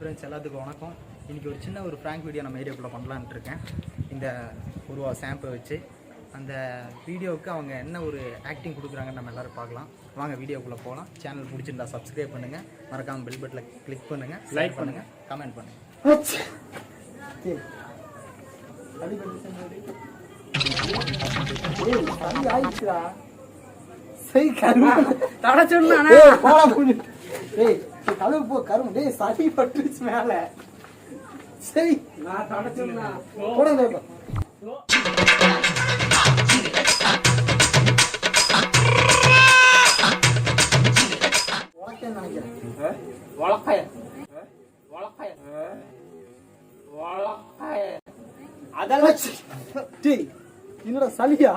Friends எல்லாத்துக்கும் வணக்கம். இன்றைக்கி ஒரு சின்ன ஒரு ஃப்ராங்க் வீடியோ நம்ம ஏரியாக்குள்ளே பண்ணலான்ட்டு இருக்கேன். இந்த உருவா ஷாம்பை வச்சு அந்த வீடியோவுக்கு அவங்க என்ன ஒரு ஆக்டிங் கொடுக்குறாங்கன்னு நம்ம எல்லோரும் பார்க்கலாம். வாங்க வீடியோக்குள்ளே போகலாம். சேனல் பிடிச்சிருந்தா சப்ஸ்கிரைப் பண்ணுங்கள், மறக்காமல் பெல் பட்டனில் கிளிக் பண்ணுங்கள், லைக் பண்ணுங்கள், கமெண்ட் பண்ணுங்கள். கழுவு போ கரும்பு டேய் சளி பட்டுச்சு மேல. சரி நான் தடச்சேன்னா போடுங்க. உலக்கே நினைக்கிறேன். உலக்காய உலக்காய உலக்காய அதெல்லாம் டேய் என்னடா சளியா?